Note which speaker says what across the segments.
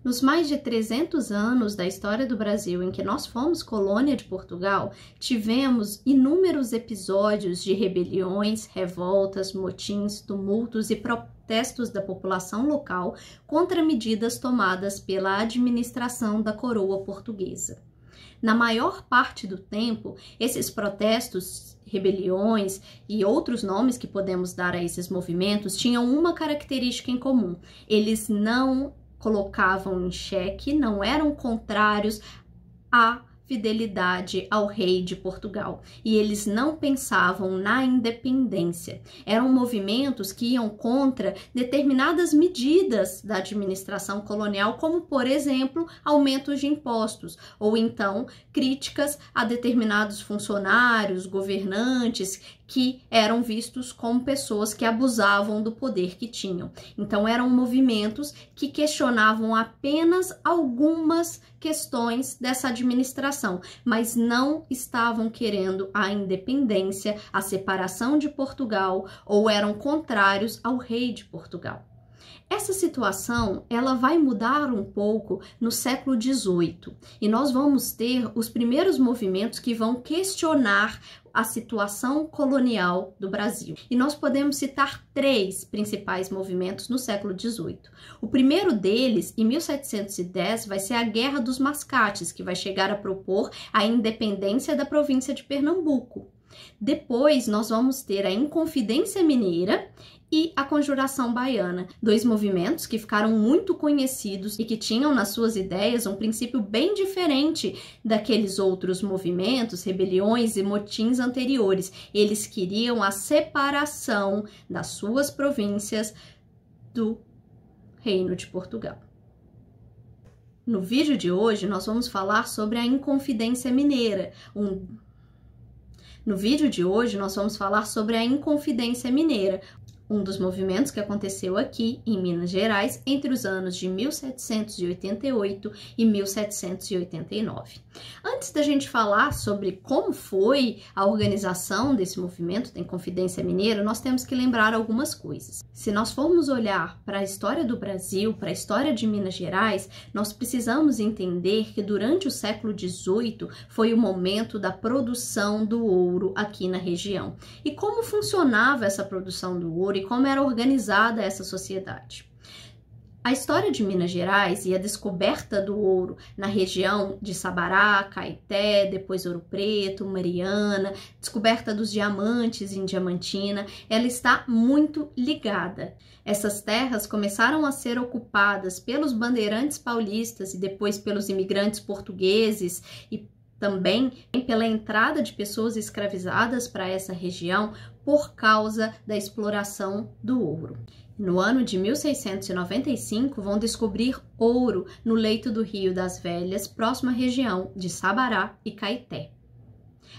Speaker 1: Nos mais de 300 anos da história do Brasil em que nós fomos colônia de Portugal, tivemos inúmeros episódios de rebeliões, revoltas, motins, tumultos e protestos da população local contra medidas tomadas pela administração da coroa portuguesa. Na maior parte do tempo, esses protestos, rebeliões e outros nomes que podemos dar a esses movimentos tinham uma característica em comum: eles não colocavam em xeque, não eram contrários à fidelidade ao rei de Portugal, e eles não pensavam na independência. Eram movimentos que iam contra determinadas medidas da administração colonial, como, por exemplo, aumentos de impostos, ou então críticas a determinados funcionários, governantes, que eram vistos como pessoas que abusavam do poder que tinham. Então, eram movimentos que questionavam apenas algumas questões dessa administração, mas não estavam querendo a independência, a separação de Portugal, ou eram contrários ao rei de Portugal. Essa situação, ela vai mudar um pouco no século XVIII, e nós vamos ter os primeiros movimentos que vão questionar a situação colonial do Brasil. E nós podemos citar três principais movimentos no século XVIII. O primeiro deles, em 1710, vai ser a Guerra dos Mascates, que vai chegar a propor a independência da província de Pernambuco. Depois, nós vamos ter a Inconfidência Mineira e a Conjuração Baiana, dois movimentos que ficaram muito conhecidos e que tinham nas suas ideias um princípio bem diferente daqueles outros movimentos, rebeliões e motins anteriores. Eles queriam a separação das suas províncias do Reino de Portugal. No vídeo de hoje, nós vamos falar sobre a Inconfidência Mineira. No vídeo de hoje, nós vamos falar sobre a Inconfidência Mineira, um dos movimentos que aconteceu aqui em Minas Gerais entre os anos de 1788 e 1789. Antes da gente falar sobre como foi a organização desse movimento da Inconfidência Mineira, nós temos que lembrar algumas coisas. Se nós formos olhar para a história do Brasil, para a história de Minas Gerais, nós precisamos entender que durante o século XVIII foi o momento da produção do ouro aqui na região. E como funcionava essa produção do ouro e como era organizada essa sociedade? A história de Minas Gerais e a descoberta do ouro na região de Sabará, Caeté, depois Ouro Preto, Mariana, descoberta dos diamantes em Diamantina, ela está muito ligada. Essas terras começaram a ser ocupadas pelos bandeirantes paulistas e depois pelos imigrantes portugueses e também pela entrada de pessoas escravizadas para essa região por causa da exploração do ouro. No ano de 1695, vão descobrir ouro no leito do Rio das Velhas, próxima à região de Sabará e Caeté.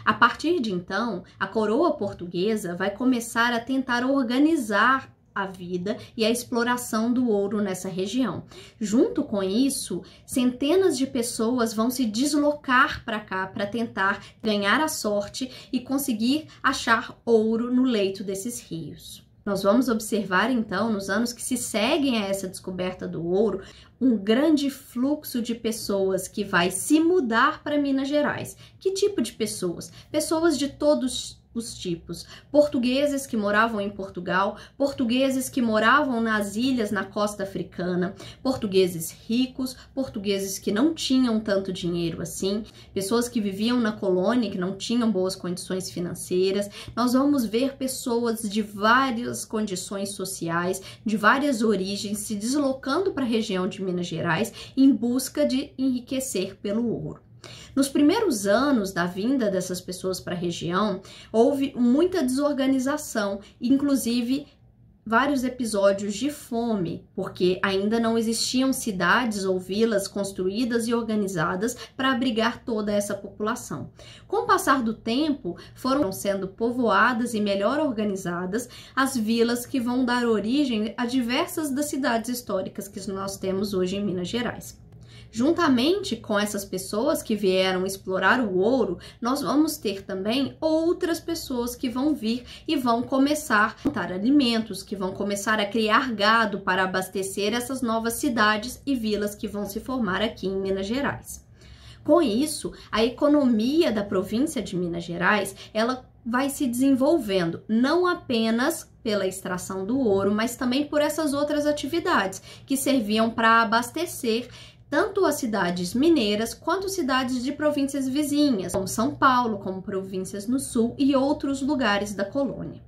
Speaker 1: A partir de então, a coroa portuguesa vai começar a tentar organizar a vida e a exploração do ouro nessa região. Junto com isso, centenas de pessoas vão se deslocar para cá para tentar ganhar a sorte e conseguir achar ouro no leito desses rios. Nós vamos observar então, nos anos que se seguem a essa descoberta do ouro, um grande fluxo de pessoas que vai se mudar para Minas Gerais. Que tipo de pessoas? Pessoas de todos os tipos. Portugueses que moravam em Portugal, portugueses que moravam nas ilhas na costa africana, portugueses ricos, portugueses que não tinham tanto dinheiro assim, pessoas que viviam na colônia que não tinham boas condições financeiras. Nós vamos ver pessoas de várias condições sociais, de várias origens, se deslocando para a região de Minas Gerais em busca de enriquecer pelo ouro. Nos primeiros anos da vinda dessas pessoas para a região, houve muita desorganização, inclusive vários episódios de fome, porque ainda não existiam cidades ou vilas construídas e organizadas para abrigar toda essa população. Com o passar do tempo, foram sendo povoadas e melhor organizadas as vilas que vão dar origem a diversas das cidades históricas que nós temos hoje em Minas Gerais. Juntamente com essas pessoas que vieram explorar o ouro, nós vamos ter também outras pessoas que vão vir e vão começar a plantar alimentos, que vão começar a criar gado para abastecer essas novas cidades e vilas que vão se formar aqui em Minas Gerais. Com isso, a economia da província de Minas Gerais, ela vai se desenvolvendo, não apenas pela extração do ouro, mas também por essas outras atividades que serviam para abastecer tanto as cidades mineiras quanto cidades de províncias vizinhas, como São Paulo, como províncias no sul e outros lugares da colônia.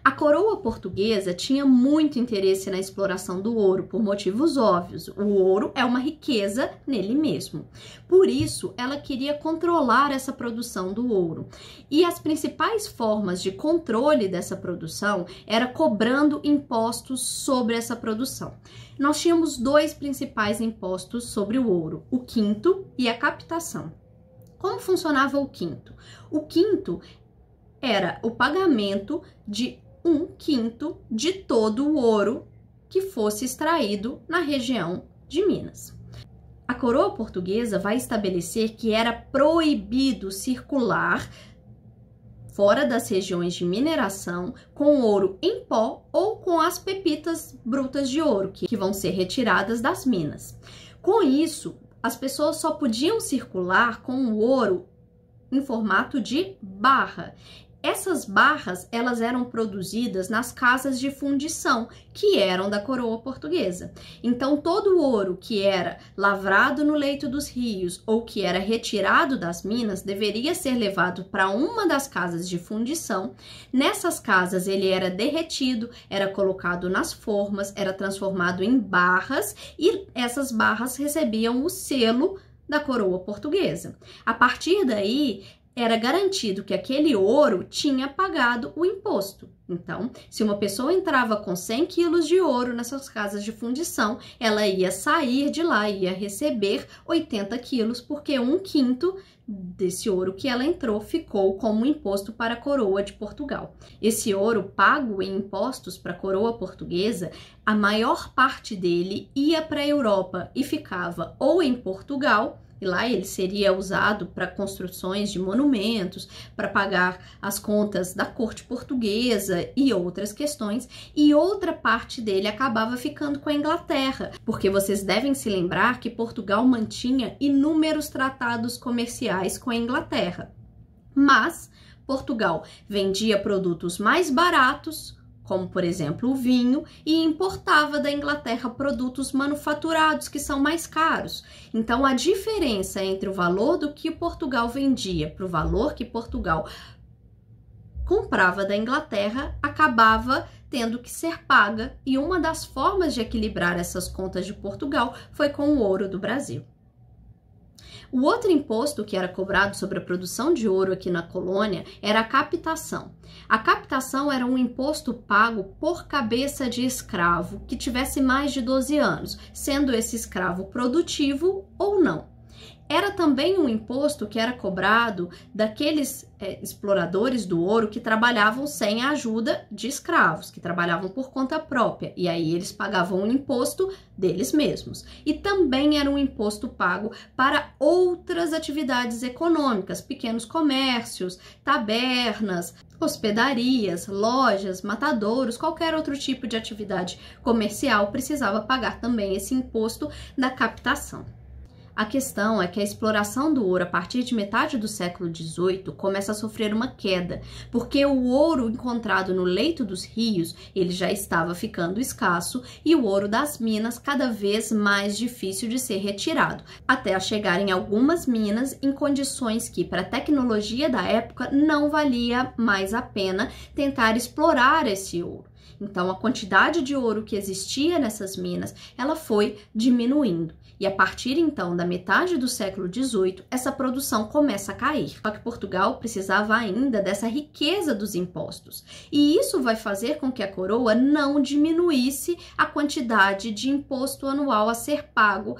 Speaker 1: A coroa portuguesa tinha muito interesse na exploração do ouro, por motivos óbvios. O ouro é uma riqueza nele mesmo. Por isso, ela queria controlar essa produção do ouro. E as principais formas de controle dessa produção era cobrando impostos sobre essa produção. Nós tínhamos dois principais impostos sobre o ouro, o quinto e a captação. Como funcionava o quinto? O quinto era o pagamento de 1/5 de todo o ouro que fosse extraído na região de Minas. A coroa portuguesa vai estabelecer que era proibido circular fora das regiões de mineração com ouro em pó ou com as pepitas brutas de ouro que vão ser retiradas das minas. Com isso, as pessoas só podiam circular com o ouro em formato de barra. Essas barras, elas eram produzidas nas casas de fundição, que eram da coroa portuguesa. Então, todo o ouro que era lavrado no leito dos rios ou que era retirado das minas deveria ser levado para uma das casas de fundição. Nessas casas, ele era derretido, era colocado nas formas, era transformado em barras e essas barras recebiam o selo da coroa portuguesa. A partir daí, era garantido que aquele ouro tinha pagado o imposto. Então, se uma pessoa entrava com 100 quilos de ouro nessas casas de fundição, ela ia sair de lá e ia receber 80 quilos, porque 1/5 desse ouro que ela entrou ficou como imposto para a coroa de Portugal. Esse ouro pago em impostos para a coroa portuguesa, a maior parte dele ia para a Europa e ficava ou em Portugal, e lá ele seria usado para construções de monumentos, para pagar as contas da corte portuguesa e outras questões, e outra parte dele acabava ficando com a Inglaterra, porque vocês devem se lembrar que Portugal mantinha inúmeros tratados comerciais com a Inglaterra. Mas Portugal vendia produtos mais baratos, como por exemplo o vinho, e importava da Inglaterra produtos manufaturados que são mais caros. Então a diferença entre o valor do que Portugal vendia para o valor que Portugal comprava da Inglaterra acabava tendo que ser paga, e uma das formas de equilibrar essas contas de Portugal foi com o ouro do Brasil. O outro imposto que era cobrado sobre a produção de ouro aqui na colônia era a captação. A captação era um imposto pago por cabeça de escravo que tivesse mais de 12 anos, sendo esse escravo produtivo ou não. Era também um imposto que era cobrado daqueles exploradores do ouro que trabalhavam sem a ajuda de escravos, que trabalhavam por conta própria, e aí eles pagavam um imposto deles mesmos. E também era um imposto pago para outras atividades econômicas, pequenos comércios, tabernas, hospedarias, lojas, matadouros, qualquer outro tipo de atividade comercial precisava pagar também esse imposto da captação. A questão é que a exploração do ouro a partir de metade do século XVIII começa a sofrer uma queda, porque o ouro encontrado no leito dos rios ele já estava ficando escasso e o ouro das minas cada vez mais difícil de ser retirado, até a chegar em algumas minas em condições que, para a tecnologia da época, não valia mais a pena tentar explorar esse ouro. Então, a quantidade de ouro que existia nessas minas, ela foi diminuindo. E a partir, então, da metade do século XVIII, essa produção começa a cair. Só que Portugal precisava ainda dessa riqueza dos impostos. E isso vai fazer com que a coroa não diminuísse a quantidade de imposto anual a ser pago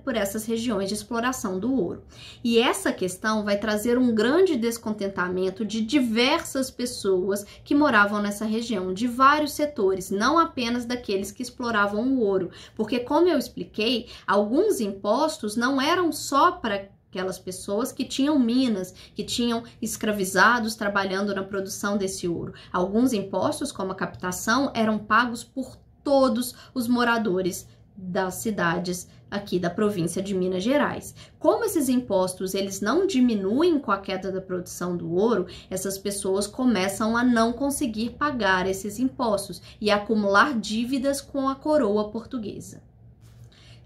Speaker 1: por essas regiões de exploração do ouro. E essa questão vai trazer um grande descontentamento de diversas pessoas que moravam nessa região, de vários setores, não apenas daqueles que exploravam o ouro, porque, como eu expliquei, alguns impostos não eram só para aquelas pessoas que tinham minas, que tinham escravizados trabalhando na produção desse ouro. Alguns impostos, como a captação, eram pagos por todos os moradores das cidades aqui da província de Minas Gerais. Como esses impostos eles não diminuem com a queda da produção do ouro, essas pessoas começam a não conseguir pagar esses impostos e a acumular dívidas com a coroa portuguesa.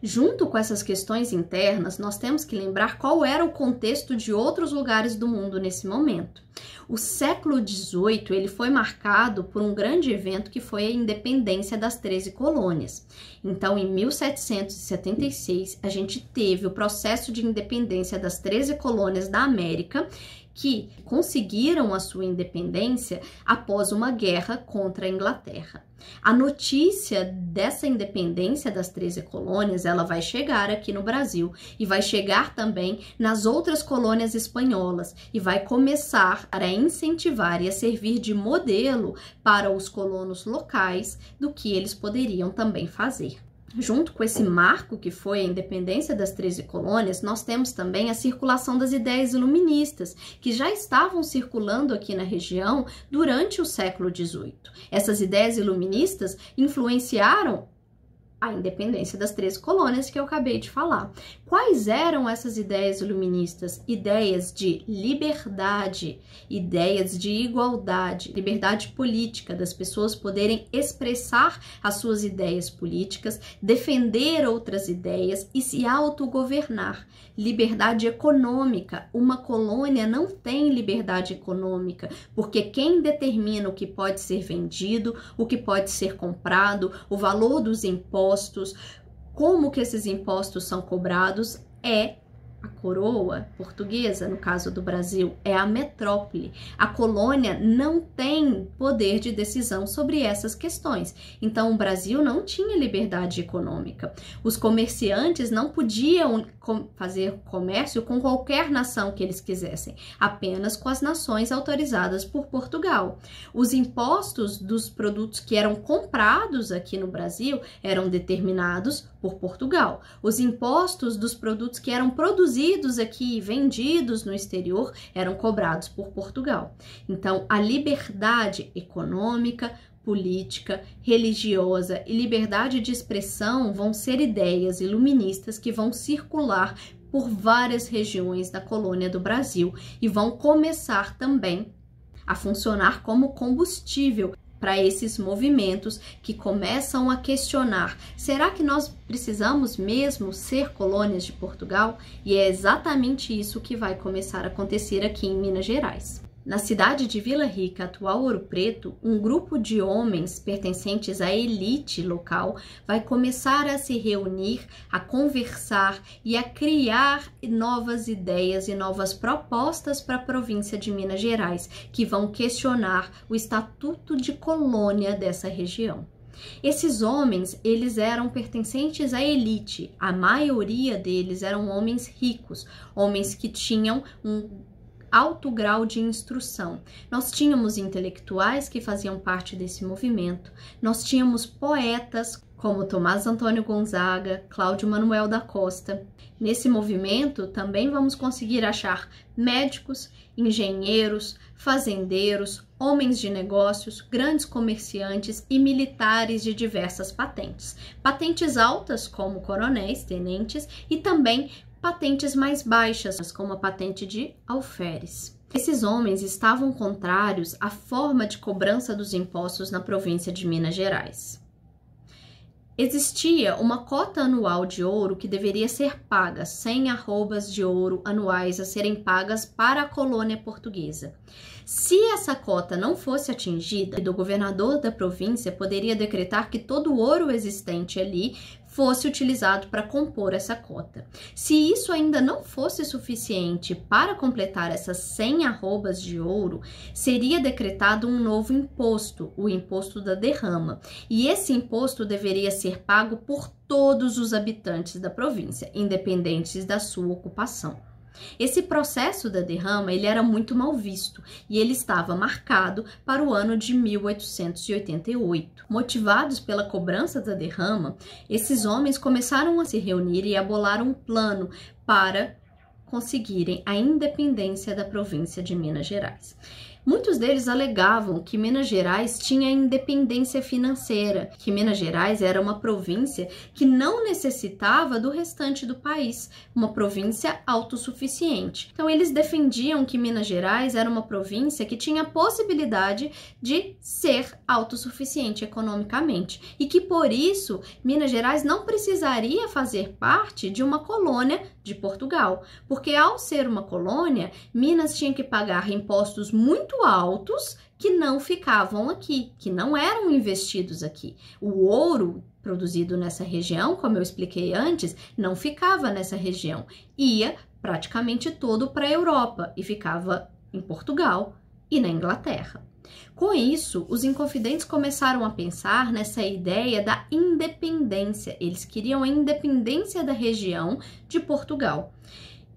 Speaker 1: Junto com essas questões internas, nós temos que lembrar qual era o contexto de outros lugares do mundo nesse momento. O século XVIII ele foi marcado por um grande evento que foi a independência das 13 colônias. Então, em 1776, a gente teve o processo de independência das 13 colônias da América, que conseguiram a sua independência após uma guerra contra a Inglaterra. A notícia dessa independência das 13 colônias, ela vai chegar aqui no Brasil e vai chegar também nas outras colônias espanholas e vai começar a incentivar e a servir de modelo para os colonos locais do que eles poderiam também fazer. Junto com esse marco que foi a independência das 13 colônias, nós temos também a circulação das ideias iluministas, que já estavam circulando aqui na região durante o século XVIII. Essas ideias iluministas influenciaram a independência das 13 colônias que eu acabei de falar. Quais eram essas ideias iluministas? Ideias de liberdade, ideias de igualdade, liberdade política, das pessoas poderem expressar as suas ideias políticas, defender outras ideias e se autogovernar. Liberdade econômica. Uma colônia não tem liberdade econômica, porque quem determina o que pode ser vendido, o que pode ser comprado, o valor dos impostos, como que esses impostos são cobrados é a coroa portuguesa, no caso do Brasil, é a metrópole. A colônia não tem poder de decisão sobre essas questões. Então, o Brasil não tinha liberdade econômica. Os comerciantes não podiam fazer comércio com qualquer nação que eles quisessem, apenas com as nações autorizadas por Portugal. Os impostos dos produtos que eram comprados aqui no Brasil eram determinados por Portugal. Os impostos dos produtos que eram produzidos aqui e vendidos no exterior eram cobrados por Portugal. Então, a liberdade econômica, política, religiosa e liberdade de expressão vão ser ideias iluministas que vão circular por várias regiões da colônia do Brasil e vão começar também a funcionar como combustível para esses movimentos que começam a questionar: será que nós precisamos mesmo ser colônias de Portugal? E é exatamente isso que vai começar a acontecer aqui em Minas Gerais. Na cidade de Vila Rica, atual Ouro Preto, um grupo de homens pertencentes à elite local vai começar a se reunir, a conversar e a criar novas ideias e novas propostas para a província de Minas Gerais, que vão questionar o estatuto de colônia dessa região. Esses homens, eles eram pertencentes à elite, a maioria deles eram homens ricos, homens que tinham um alto grau de instrução. Nós tínhamos intelectuais que faziam parte desse movimento, nós tínhamos poetas como Tomás Antônio Gonzaga, Cláudio Manuel da Costa. Nesse movimento também vamos conseguir achar médicos, engenheiros, fazendeiros, homens de negócios, grandes comerciantes e militares de diversas patentes. Patentes altas como coronéis, tenentes e também patentes mais baixas, como a patente de alferes. Esses homens estavam contrários à forma de cobrança dos impostos na província de Minas Gerais. Existia uma cota anual de ouro que deveria ser paga, 100 arrobas de ouro anuais a serem pagas para a colônia portuguesa. Se essa cota não fosse atingida, o governador da província poderia decretar que todo o ouro existente ali fosse utilizado para compor essa cota. Se isso ainda não fosse suficiente para completar essas 100 arrobas de ouro, seria decretado um novo imposto, o imposto da derrama, e esse imposto deveria ser pago por todos os habitantes da província, independentes da sua ocupação. Esse processo da derrama ele era muito mal visto e ele estava marcado para o ano de 1888. Motivados pela cobrança da derrama, esses homens começaram a se reunir e a bolar um plano para conseguirem a independência da província de Minas Gerais. Muitos deles alegavam que Minas Gerais tinha independência financeira, que Minas Gerais era uma província que não necessitava do restante do país, uma província autossuficiente. Então, eles defendiam que Minas Gerais era uma província que tinha a possibilidade de ser autossuficiente economicamente e que, por isso, Minas Gerais não precisaria fazer parte de uma colônia de Portugal, porque ao ser uma colônia, Minas tinha que pagar impostos muito altos que não ficavam aqui, que não eram investidos aqui. O ouro produzido nessa região, como eu expliquei antes, não ficava nessa região, ia praticamente todo para a Europa e ficava em Portugal e na Inglaterra. Com isso, os inconfidentes começaram a pensar nessa ideia da independência. Eles queriam a independência da região de Portugal.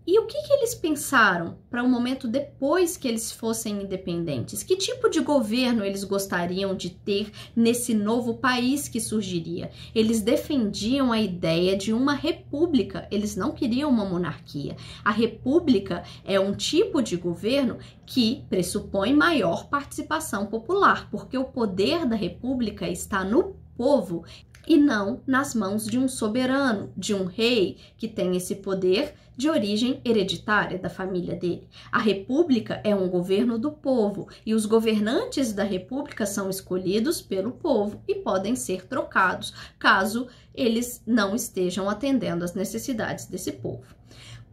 Speaker 1: E o que eles pensaram para o momento depois que eles fossem independentes? Que tipo de governo eles gostariam de ter nesse novo país que surgiria? Eles defendiam a ideia de uma república, eles não queriam uma monarquia. A república é um tipo de governo que pressupõe maior participação popular, porque o poder da república está no povo e não nas mãos de um soberano, de um rei que tem esse poder de origem hereditária da família dele. A república é um governo do povo e os governantes da república são escolhidos pelo povo e podem ser trocados caso eles não estejam atendendo às necessidades desse povo.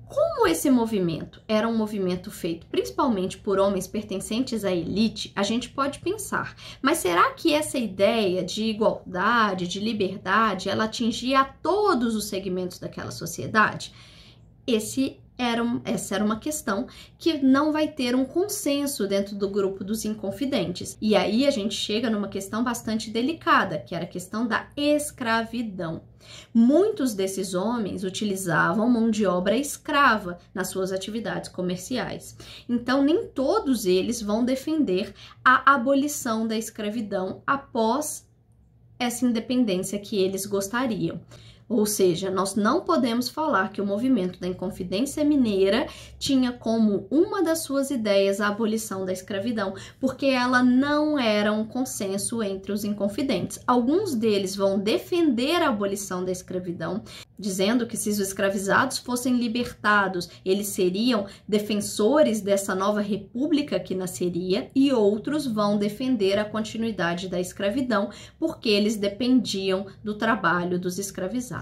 Speaker 1: Como esse movimento era um movimento feito principalmente por homens pertencentes à elite, a gente pode pensar, mas será que essa ideia de igualdade, de liberdade, ela atingia a todos os segmentos daquela sociedade? Essa era uma questão que não vai ter um consenso dentro do grupo dos inconfidentes. E aí a gente chega numa questão bastante delicada, que era a questão da escravidão. Muitos desses homens utilizavam mão de obra escrava nas suas atividades comerciais. Então, nem todos eles vão defender a abolição da escravidão após essa independência que eles gostariam. Ou seja, nós não podemos falar que o movimento da Inconfidência Mineira tinha como uma das suas ideias a abolição da escravidão, porque ela não era um consenso entre os inconfidentes. Alguns deles vão defender a abolição da escravidão, dizendo que se os escravizados fossem libertados, eles seriam defensores dessa nova república que nasceria, e outros vão defender a continuidade da escravidão, porque eles dependiam do trabalho dos escravizados.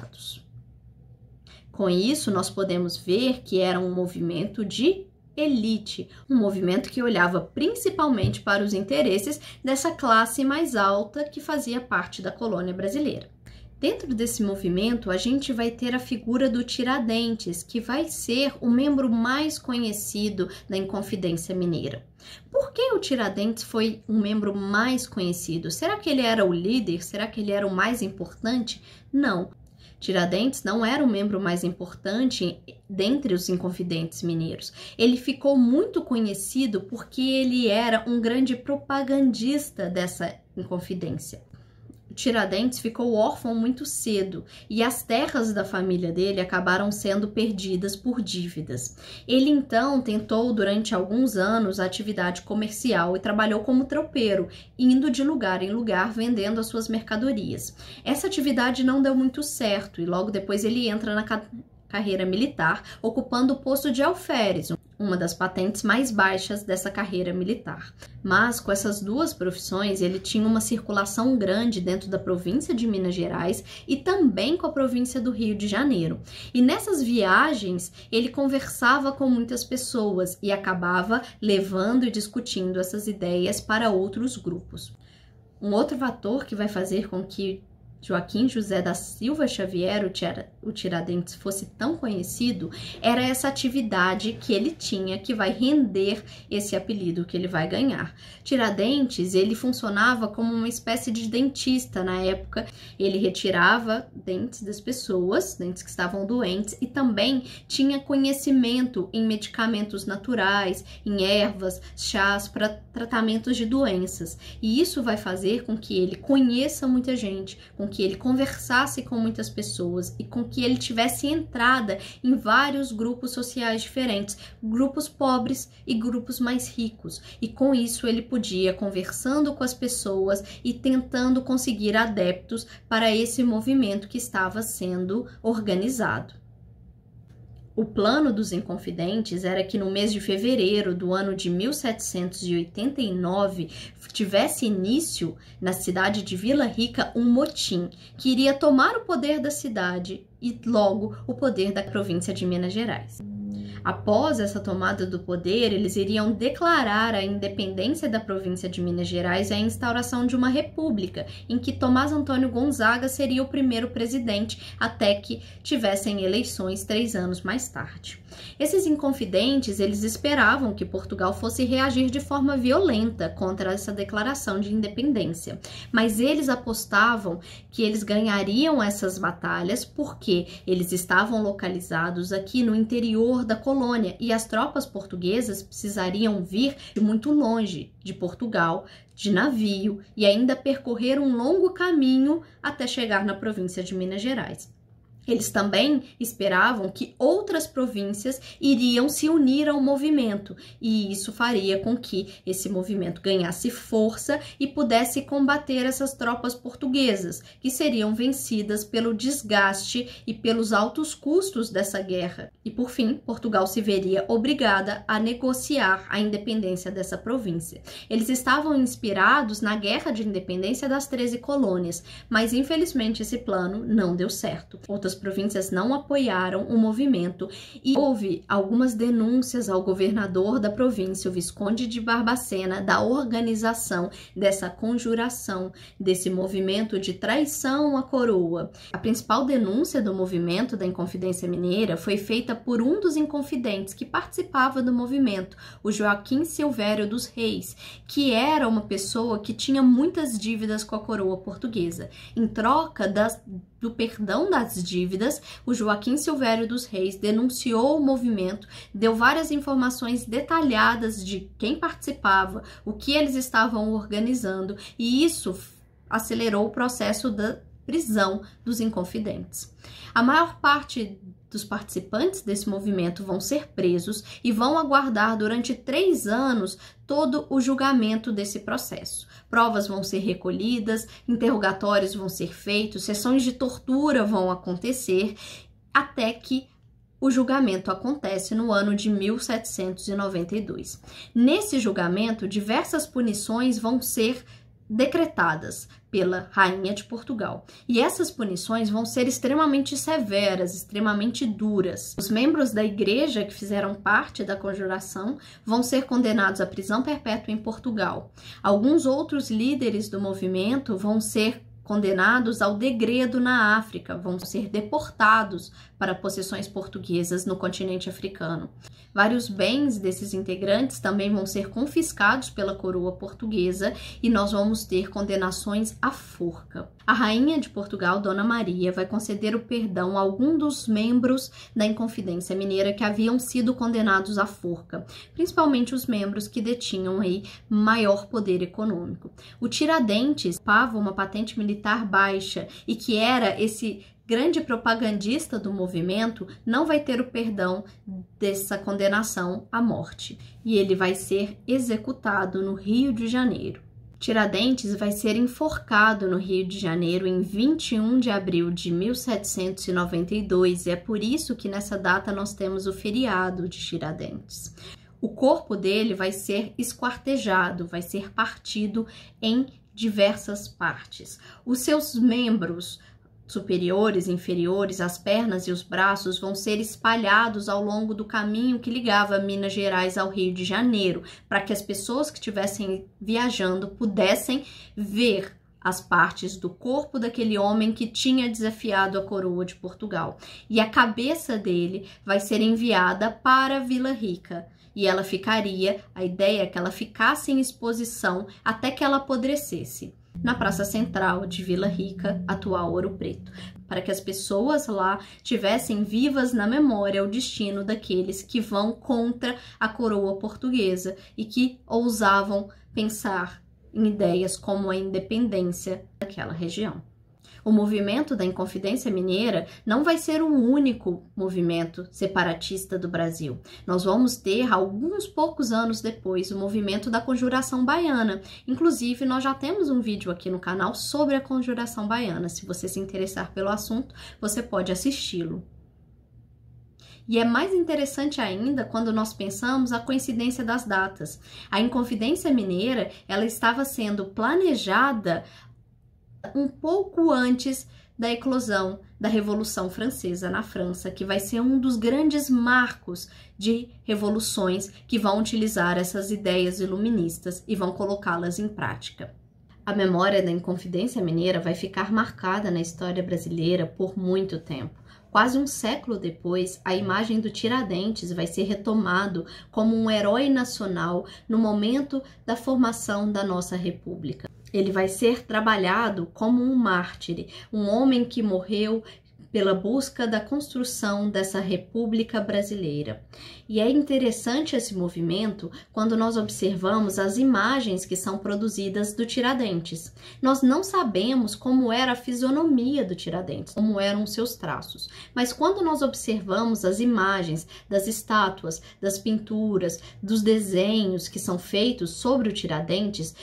Speaker 1: Com isso, nós podemos ver que era um movimento de elite, um movimento que olhava principalmente para os interesses dessa classe mais alta que fazia parte da colônia brasileira. Dentro desse movimento, a gente vai ter a figura do Tiradentes, que vai ser o membro mais conhecido da Inconfidência Mineira. Por que o Tiradentes foi um membro mais conhecido? Será que ele era o líder? Será que ele era o mais importante? Não. Tiradentes não era o membro mais importante dentre os inconfidentes mineiros. Ele ficou muito conhecido porque ele era um grande propagandista dessa inconfidência. Tiradentes ficou órfão muito cedo e as terras da família dele acabaram sendo perdidas por dívidas. Ele então tentou durante alguns anos a atividade comercial e trabalhou como tropeiro, indo de lugar em lugar vendendo as suas mercadorias. Essa atividade não deu muito certo e logo depois ele entra na carreira militar, ocupando o posto de alferes, uma das patentes mais baixas dessa carreira militar. Mas com essas duas profissões, ele tinha uma circulação grande dentro da província de Minas Gerais e também com a província do Rio de Janeiro. E nessas viagens, ele conversava com muitas pessoas e acabava levando e discutindo essas ideias para outros grupos. Um outro fator que vai fazer com que Joaquim José da Silva Xavier, o Tiradentes, fosse tão conhecido, era essa atividade que ele tinha que vai render esse apelido que ele vai ganhar. Tiradentes, ele funcionava como uma espécie de dentista na época. Ele retirava dentes das pessoas, dentes que estavam doentes, e também tinha conhecimento em medicamentos naturais, em ervas, chás para tratamentos de doenças. E isso vai fazer com que ele conheça muita gente, com que ele conversasse com muitas pessoas e com que ele tivesse entrada em vários grupos sociais diferentes, grupos pobres e grupos mais ricos. E com isso ele podia, conversando com as pessoas e tentando conseguir adeptos para esse movimento que estava sendo organizado. O plano dos Inconfidentes era que no mês de fevereiro do ano de 1789 tivesse início na cidade de Vila Rica um motim que iria tomar o poder da cidade e logo o poder da província de Minas Gerais. Após essa tomada do poder, eles iriam declarar a independência da província de Minas Gerais e a instauração de uma república, em que Tomás Antônio Gonzaga seria o primeiro presidente, até que tivessem eleições 3 anos mais tarde. Esses inconfidentes, eles esperavam que Portugal fosse reagir de forma violenta contra essa declaração de independência, mas eles apostavam que eles ganhariam essas batalhas porque eles estavam localizados aqui no interior da colônia e as tropas portuguesas precisariam vir de muito longe de Portugal, de navio, e ainda percorrer um longo caminho até chegar na província de Minas Gerais. Eles também esperavam que outras províncias iriam se unir ao movimento, e isso faria com que esse movimento ganhasse força e pudesse combater essas tropas portuguesas, que seriam vencidas pelo desgaste e pelos altos custos dessa guerra. E por fim, Portugal se veria obrigada a negociar a independência dessa província. Eles estavam inspirados na Guerra de Independência das 13 colônias, mas infelizmente esse plano não deu certo. Outras províncias não apoiaram o movimento e houve algumas denúncias ao governador da província, o Visconde de Barbacena, da organização dessa conjuração, desse movimento de traição à coroa. A principal denúncia do movimento da Inconfidência Mineira foi feita por um dos inconfidentes que participava do movimento, o Joaquim Silvério dos Reis, que era uma pessoa que tinha muitas dívidas com a coroa portuguesa. Em troca do perdão das dívidas, o Joaquim Silvério dos Reis denunciou o movimento, deu várias informações detalhadas de quem participava, o que eles estavam organizando, e isso acelerou o processo da prisão dos inconfidentes. A maior parte dos participantes desse movimento vão ser presos e vão aguardar durante 3 anos todo o julgamento desse processo. Provas vão ser recolhidas, interrogatórios vão ser feitos, sessões de tortura vão acontecer, até que o julgamento acontece no ano de 1792. Nesse julgamento, diversas punições vão ser decretadas pela Rainha de Portugal. E essas punições vão ser extremamente severas, extremamente duras. Os membros da igreja que fizeram parte da conjuração vão ser condenados à prisão perpétua em Portugal. Alguns outros líderes do movimento vão ser condenados ao degredo na África, vão ser deportados para possessões portuguesas no continente africano. Vários bens desses integrantes também vão ser confiscados pela coroa portuguesa e nós vamos ter condenações à forca. A rainha de Portugal, Dona Maria, vai conceder o perdão a algum dos membros da Inconfidência Mineira que haviam sido condenados à forca, principalmente os membros que detinham aí maior poder econômico. O Tiradentes pagava uma patente militar baixa e que era esse grande propagandista do movimento, não vai ter o perdão dessa condenação à morte e ele vai ser executado no Rio de Janeiro. Tiradentes vai ser enforcado no Rio de Janeiro em 21 de abril de 1792 e é por isso que nessa data nós temos o feriado de Tiradentes. O corpo dele vai ser esquartejado, vai ser partido em diversas partes. Os seus membros superiores e inferiores, as pernas e os braços vão ser espalhados ao longo do caminho que ligava Minas Gerais ao Rio de Janeiro, para que as pessoas que estivessem viajando pudessem ver as partes do corpo daquele homem que tinha desafiado a coroa de Portugal. E a cabeça dele vai ser enviada para Vila Rica. E ela ficaria, a ideia é que ela ficasse em exposição até que ela apodrecesse, na praça central de Vila Rica, atual Ouro Preto, para que as pessoas lá tivessem vivas na memória o destino daqueles que vão contra a coroa portuguesa e que ousavam pensar em ideias como a independência daquela região. O movimento da Inconfidência Mineira não vai ser o único movimento separatista do Brasil. Nós vamos ter, alguns poucos anos depois, o movimento da Conjuração Baiana. Inclusive, nós já temos um vídeo aqui no canal sobre a Conjuração Baiana. Se você se interessar pelo assunto, você pode assisti-lo. E é mais interessante ainda quando nós pensamos a coincidência das datas. A Inconfidência Mineira, ela estava sendo planejada um pouco antes da eclosão da Revolução Francesa na França, que vai ser um dos grandes marcos de revoluções que vão utilizar essas ideias iluministas e vão colocá-las em prática. A memória da Inconfidência Mineira vai ficar marcada na história brasileira por muito tempo. Quase um século depois, a imagem do Tiradentes vai ser retomado como um herói nacional no momento da formação da nossa república. Ele vai ser trabalhado como um mártir, um homem que morreu pela busca da construção dessa República Brasileira. E é interessante esse movimento quando nós observamos as imagens que são produzidas do Tiradentes. Nós não sabemos como era a fisionomia do Tiradentes, como eram seus traços, mas quando nós observamos as imagens das estátuas, das pinturas, dos desenhos que são feitos sobre o Tiradentes,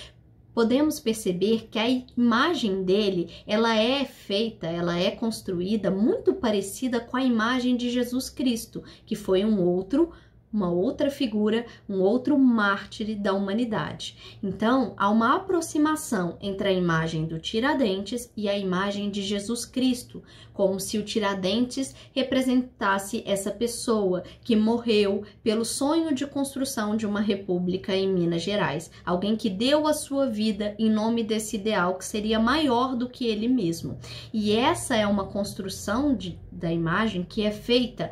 Speaker 1: podemos perceber que a imagem dele, ela é construída muito parecida com a imagem de Jesus Cristo, que foi uma outra figura, um outro mártir da humanidade. Então, há uma aproximação entre a imagem do Tiradentes e a imagem de Jesus Cristo, como se o Tiradentes representasse essa pessoa que morreu pelo sonho de construção de uma república em Minas Gerais, alguém que deu a sua vida em nome desse ideal que seria maior do que ele mesmo. E essa é uma construção da imagem que é feita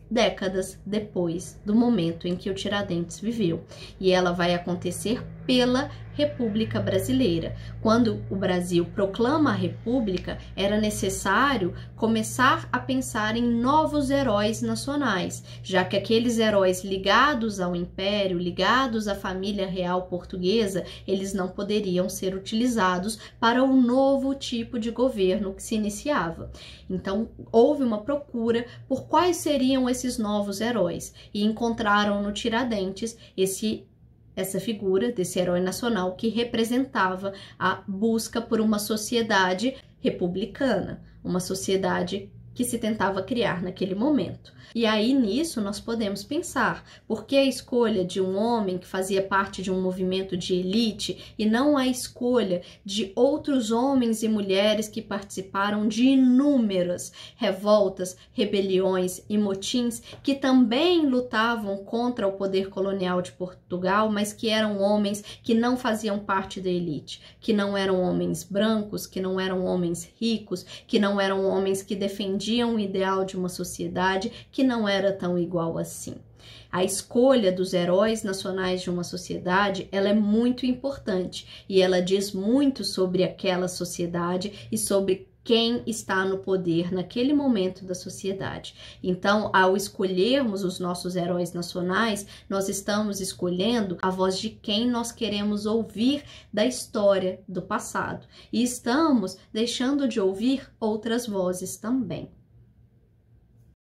Speaker 1: décadas depois do momento em que o Tiradentes viveu. E ela vai acontecer pela República Brasileira. Quando o Brasil proclama a República, era necessário começar a pensar em novos heróis nacionais, já que aqueles heróis ligados ao Império, ligados à família real portuguesa, eles não poderiam ser utilizados para o novo tipo de governo que se iniciava. Então, houve uma procura por quais seriam esses novos heróis e encontraram no Tiradentes essa figura desse herói nacional que representava a busca por uma sociedade republicana, uma sociedade que se tentava criar naquele momento. E aí nisso nós podemos pensar, por que a escolha de um homem que fazia parte de um movimento de elite e não a escolha de outros homens e mulheres que participaram de inúmeras revoltas, rebeliões e motins que também lutavam contra o poder colonial de Portugal, mas que eram homens que não faziam parte da elite, que não eram homens brancos, que não eram homens ricos, que não eram homens que defendiam o ideal de uma sociedade que não era tão igual assim. A escolha dos heróis nacionais de uma sociedade, ela é muito importante e ela diz muito sobre aquela sociedade e sobre quem está no poder naquele momento da sociedade. Então, ao escolhermos os nossos heróis nacionais, nós estamos escolhendo a voz de quem nós queremos ouvir da história do passado e estamos deixando de ouvir outras vozes também.